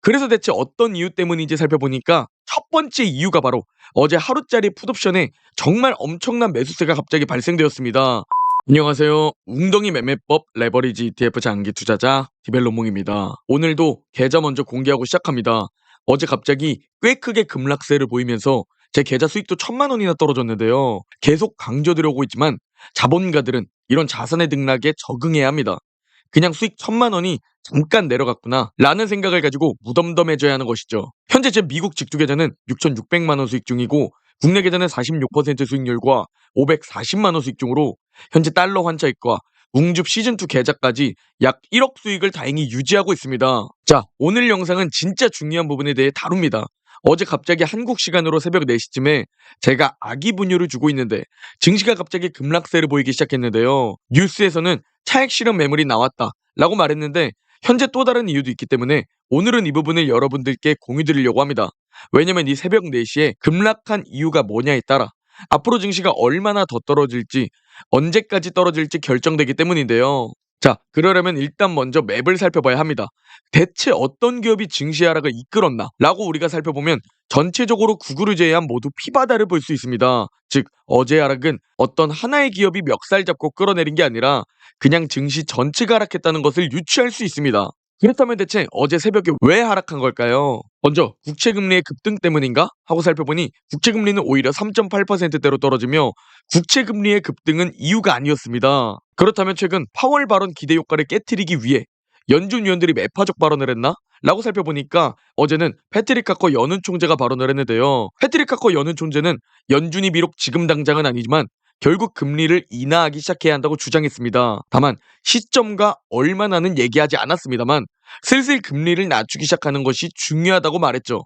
그래서 대체 어떤 이유 때문인지 살펴보니까 첫 번째 이유가 바로 어제 하루짜리 풋옵션에 정말 엄청난 매수세가 갑자기 발생되었습니다. 안녕하세요. 웅덩이 매매법 레버리지 ETF 장기 투자자 디벨로몽입니다. 오늘도 계좌 먼저 공개하고 시작합니다. 어제 갑자기 꽤 크게 급락세를 보이면서 제 계좌 수익도 1,000만 원이나 떨어졌는데요. 계속 강조드려오고 있지만 자본가들은 이런 자산의 등락에 적응해야 합니다. 그냥 수익 1,000만 원이 잠깐 내려갔구나 라는 생각을 가지고 무덤덤해져야 하는 것이죠. 현재 제 미국 직투 계좌는 6,600만 원 수익 중이고 국내 계좌는 46% 수익률과 540만 원 수익 중으로 현재 달러 환차익과 웅줍 시즌2 계좌까지 약 1억 수익을 다행히 유지하고 있습니다. 자, 오늘 영상은 진짜 중요한 부분에 대해 다룹니다. 어제 갑자기 한국 시간으로 새벽 4시쯤에 제가 아기 분유를 주고 있는데 증시가 갑자기 급락세를 보이기 시작했는데요. 뉴스에서는 차익 실현 매물이 나왔다 라고 말했는데 현재 또 다른 이유도 있기 때문에 오늘은 이 부분을 여러분들께 공유드리려고 합니다. 왜냐면 이 새벽 4시에 급락한 이유가 뭐냐에 따라 앞으로 증시가 얼마나 더 떨어질지 언제까지 떨어질지 결정되기 때문인데요. 자, 그러려면 일단 먼저 맵을 살펴봐야 합니다. 대체 어떤 기업이 증시 하락을 이끌었나 라고 우리가 살펴보면 전체적으로 구글을 제외한 모두 피바다를 볼 수 있습니다. 즉 어제 하락은 어떤 하나의 기업이 멱살 잡고 끌어내린 게 아니라 그냥 증시 전체가 하락했다는 것을 유추할 수 있습니다. 그렇다면 대체 어제 새벽에 왜 하락한 걸까요? 먼저 국채금리의 급등 때문인가? 하고 살펴보니 국채금리는 오히려 3.8%대로 떨어지며 국채금리의 급등은 이유가 아니었습니다. 그렇다면 최근 파월 발언 기대 효과를 깨트리기 위해 연준 위원들이 매파적 발언을 했나? 라고 살펴보니까 어제는 패트릭 카커 연은 총재가 발언을 했는데요. 패트릭 카커 연은 총재는 연준이 비록 지금 당장은 아니지만 결국 금리를 인하하기 시작해야 한다고 주장했습니다. 다만 시점과 얼마나는 얘기하지 않았습니다만 슬슬 금리를 낮추기 시작하는 것이 중요하다고 말했죠.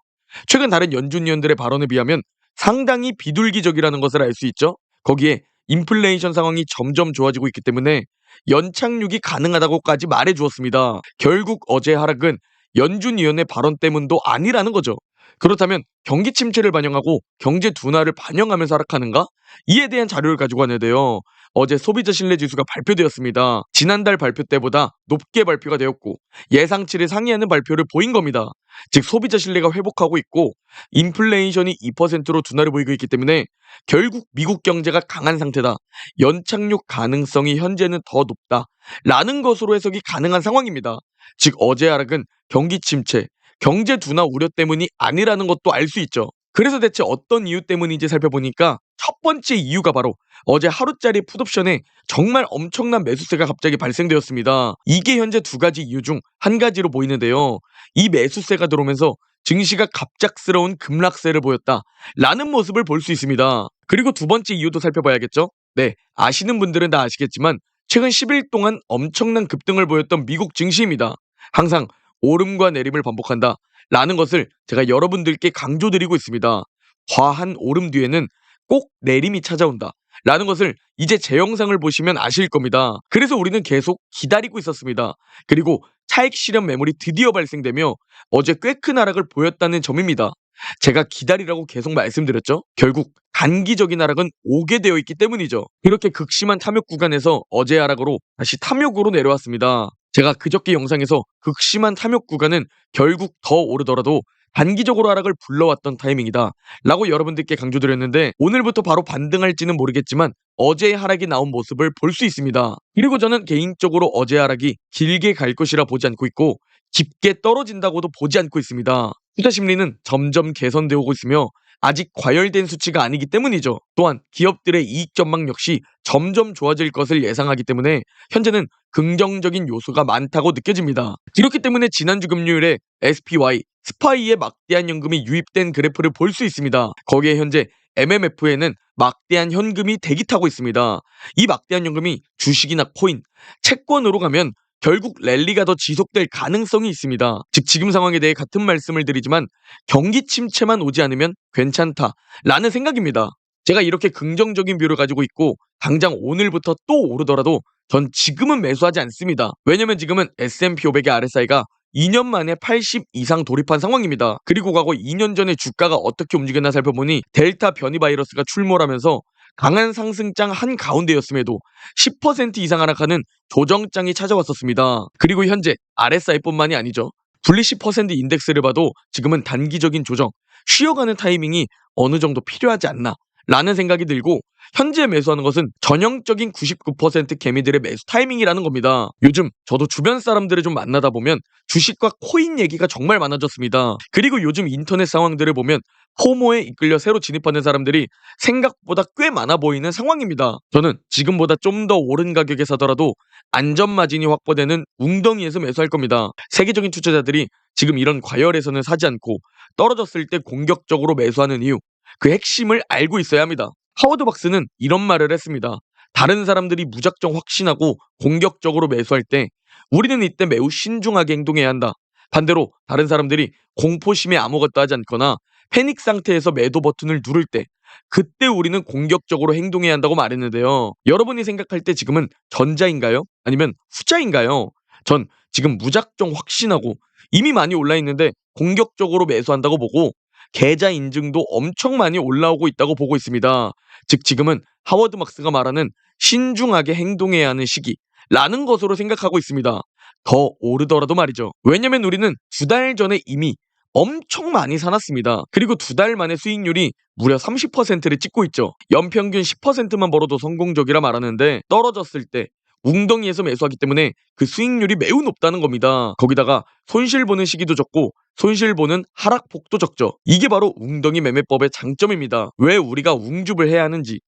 최근 다른 연준 위원들의 발언에 비하면 상당히 비둘기적이라는 것을 알 수 있죠. 거기에 인플레이션 상황이 점점 좋아지고 있기 때문에 연착륙이 가능하다고까지 말해주었습니다. 결국 어제 하락은 연준위원의 발언 때문도 아니라는 거죠. 그렇다면 경기 침체를 반영하고 경제 둔화를 반영하면서 하락하는가? 이에 대한 자료를 가지고 왔는데요. 어제 소비자 신뢰 지수가 발표되었습니다. 지난달 발표 때보다 높게 발표가 되었고 예상치를 상회하는 발표를 보인 겁니다. 즉 소비자 신뢰가 회복하고 있고 인플레이션이 2%로 둔화를 보이고 있기 때문에 결국 미국 경제가 강한 상태다. 연착륙 가능성이 현재는 더 높다. 라는 것으로 해석이 가능한 상황입니다. 즉 어제 하락은 경기 침체, 경제 둔화 우려 때문이 아니라는 것도 알 수 있죠. 그래서 대체 어떤 이유 때문인지 살펴보니까 첫 번째 이유가 바로 어제 하루짜리 풋옵션에 정말 엄청난 매수세가 갑자기 발생되었습니다. 이게 현재 두 가지 이유 중 한 가지로 보이는데요. 이 매수세가 들어오면서 증시가 갑작스러운 급락세를 보였다 라는 모습을 볼 수 있습니다. 그리고 두 번째 이유도 살펴봐야겠죠. 네, 아시는 분들은 다 아시겠지만 최근 10일 동안 엄청난 급등을 보였던 미국 증시입니다. 항상 오름과 내림을 반복한다 라는 것을 제가 여러분들께 강조드리고 있습니다. 과한 오름 뒤에는 꼭 내림이 찾아온다 라는 것을 이제 제 영상을 보시면 아실 겁니다. 그래서 우리는 계속 기다리고 있었습니다. 그리고 차익 실현 매물이 드디어 발생되며 어제 꽤 큰 하락을 보였다는 점입니다. 제가 기다리라고 계속 말씀드렸죠. 결국 단기적인 하락은 오게 되어 있기 때문이죠. 이렇게 극심한 탐욕 구간에서 어제 하락으로 다시 탐욕으로 내려왔습니다. 제가 그저께 영상에서 극심한 탐욕 구간은 결국 더 오르더라도 단기적으로 하락을 불러왔던 타이밍이다 라고 여러분들께 강조드렸는데 오늘부터 바로 반등할지는 모르겠지만 어제의 하락이 나온 모습을 볼 수 있습니다. 그리고 저는 개인적으로 어제 하락이 길게 갈 것이라 보지 않고 있고 깊게 떨어진다고도 보지 않고 있습니다. 투자 심리는 점점 개선되어 오고 있으며 아직 과열된 수치가 아니기 때문이죠. 또한 기업들의 이익 전망 역시 점점 좋아질 것을 예상하기 때문에 현재는 긍정적인 요소가 많다고 느껴집니다. 이렇기 때문에 지난주 금요일에 SPY, 스파이의 막대한 현금이 유입된 그래프를 볼 수 있습니다. 거기에 현재 MMF에는 막대한 현금이 대기 타고 있습니다. 이 막대한 현금이 주식이나 코인, 채권으로 가면 결국 랠리가 더 지속될 가능성이 있습니다. 즉 지금 상황에 대해 같은 말씀을 드리지만 경기 침체만 오지 않으면 괜찮다라는 생각입니다. 제가 이렇게 긍정적인 뷰를 가지고 있고 당장 오늘부터 또 오르더라도 전 지금은 매수하지 않습니다. 왜냐면 지금은 S&P 500의 RSI가 2년 만에 80 이상 돌입한 상황입니다. 그리고 과거 2년 전에 주가가 어떻게 움직였나 살펴보니 델타 변이 바이러스가 출몰하면서 강한 상승장 한가운데였음에도 10% 이상 하락하는 조정장이 찾아왔었습니다. 그리고 현재 RSI뿐만이 아니죠. 블리시 퍼센트 인덱스를 봐도 지금은 단기적인 조정, 쉬어가는 타이밍이 어느 정도 필요하지 않나 라는 생각이 들고, 현재 매수하는 것은 전형적인 99% 개미들의 매수 타이밍이라는 겁니다. 요즘 저도 주변 사람들을 좀 만나다 보면 주식과 코인 얘기가 정말 많아졌습니다. 그리고 요즘 인터넷 상황들을 보면 포모에 이끌려 새로 진입하는 사람들이 생각보다 꽤 많아 보이는 상황입니다. 저는 지금보다 좀 더 오른 가격에 사더라도 안전 마진이 확보되는 웅덩이에서 매수할 겁니다. 세계적인 투자자들이 지금 이런 과열에서는 사지 않고 떨어졌을 때 공격적으로 매수하는 이유, 그 핵심을 알고 있어야 합니다. 하워드 박스는 이런 말을 했습니다. 다른 사람들이 무작정 확신하고 공격적으로 매수할 때 우리는 이때 매우 신중하게 행동해야 한다. 반대로 다른 사람들이 공포심에 아무것도 하지 않거나 패닉 상태에서 매도 버튼을 누를 때, 그때 우리는 공격적으로 행동해야 한다고 말했는데요. 여러분이 생각할 때 지금은 전자인가요? 아니면 후자인가요? 전 지금 무작정 확신하고 이미 많이 올라 있는데 공격적으로 매수한다고 보고, 계좌 인증도 엄청 많이 올라오고 있다고 보고 있습니다. 즉 지금은 하워드 막스가 말하는 신중하게 행동해야 하는 시기라는 것으로 생각하고 있습니다. 더 오르더라도 말이죠. 왜냐면 우리는 2달 전에 이미 엄청 많이 사놨습니다. 그리고 2달 만에 수익률이 무려 30%를 찍고 있죠. 연평균 10%만 벌어도 성공적이라 말하는데, 떨어졌을 때 웅덩이에서 매수하기 때문에 그 수익률이 매우 높다는 겁니다. 거기다가 손실 보는 시기도 적고 손실 보는 하락폭도 적죠. 이게 바로 웅덩이 매매법의 장점입니다. 왜 우리가 웅줍을 해야 하는지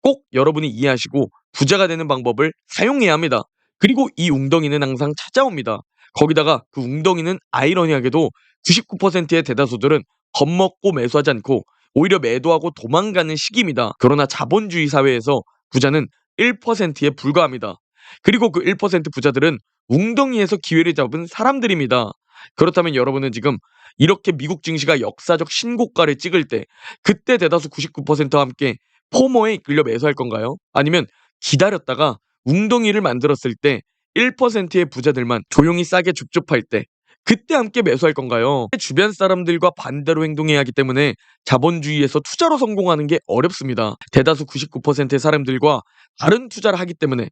꼭 여러분이 이해하시고 부자가 되는 방법을 사용해야 합니다. 그리고 이 웅덩이는 항상 찾아옵니다. 거기다가 그 웅덩이는 아이러니하게도 99%의 대다수들은 겁먹고 매수하지 않고 오히려 매도하고 도망가는 시기입니다. 그러나 자본주의 사회에서 부자는 1%에 불과합니다. 그리고 그 1% 부자들은 웅덩이에서 기회를 잡은 사람들입니다. 그렇다면 여러분은 지금 이렇게 미국 증시가 역사적 신고가를 찍을 때, 그때 대다수 99%와 함께 포모에 이끌려 매수할 건가요? 아니면 기다렸다가 웅덩이를 만들었을 때 1%의 부자들만 조용히 싸게 줍줍할 때, 그때 함께 매수할 건가요? 주변 사람들과 반대로 행동해야 하기 때문에 자본주의에서 투자로 성공하는 게 어렵습니다. 대다수 99%의 사람들과 다른 투자를 하기 때문에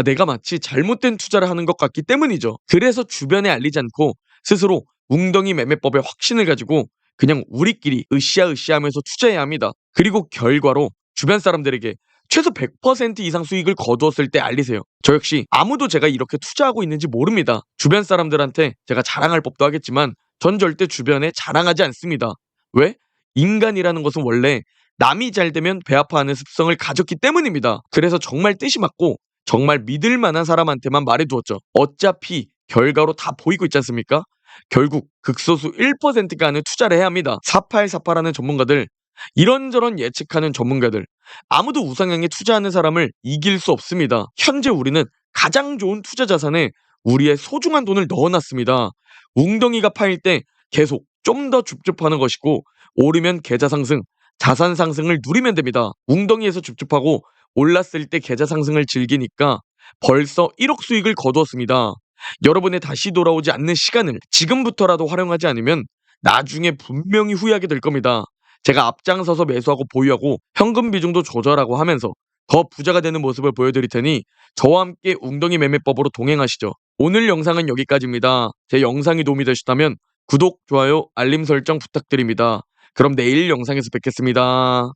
내가 마치 잘못된 투자를 하는 것 같기 때문이죠. 그래서 주변에 알리지 않고 스스로 웅덩이 매매법에 확신을 가지고 그냥 우리끼리 으쌰으쌰 하면서 투자해야 합니다. 그리고 결과로 주변 사람들에게 최소 100% 이상 수익을 거두었을 때 알리세요. 저 역시 아무도 제가 이렇게 투자하고 있는지 모릅니다. 주변 사람들한테 제가 자랑할 법도 하겠지만 전 절대 주변에 자랑하지 않습니다. 왜? 인간이라는 것은 원래 남이 잘 되면 배 아파하는 습성을 가졌기 때문입니다. 그래서 정말 뜻이 맞고 정말 믿을 만한 사람한테만 말해두었죠. 어차피 결과로 다 보이고 있지 않습니까? 결국 극소수 1%가 하는 투자를 해야 합니다. 4848하는 전문가들, 이런저런 예측하는 전문가들, 아무도 우상향에 투자하는 사람을 이길 수 없습니다. 현재 우리는 가장 좋은 투자 자산에 우리의 소중한 돈을 넣어놨습니다. 웅덩이가 파일 때 계속 좀 더 줍줍하는 것이고, 오르면 계좌 상승, 자산 상승을 누리면 됩니다. 웅덩이에서 줍줍하고 올랐을 때 계좌 상승을 즐기니까 벌써 1억 수익을 거두었습니다. 여러분의 다시 돌아오지 않는 시간을 지금부터라도 활용하지 않으면 나중에 분명히 후회하게 될 겁니다. 제가 앞장서서 매수하고 보유하고 현금 비중도 조절하고 하면서 더 부자가 되는 모습을 보여드릴 테니 저와 함께 웅덩이 매매법으로 동행하시죠. 오늘 영상은 여기까지입니다. 제 영상이 도움이 되셨다면 구독, 좋아요, 알림 설정 부탁드립니다. 그럼 내일 영상에서 뵙겠습니다.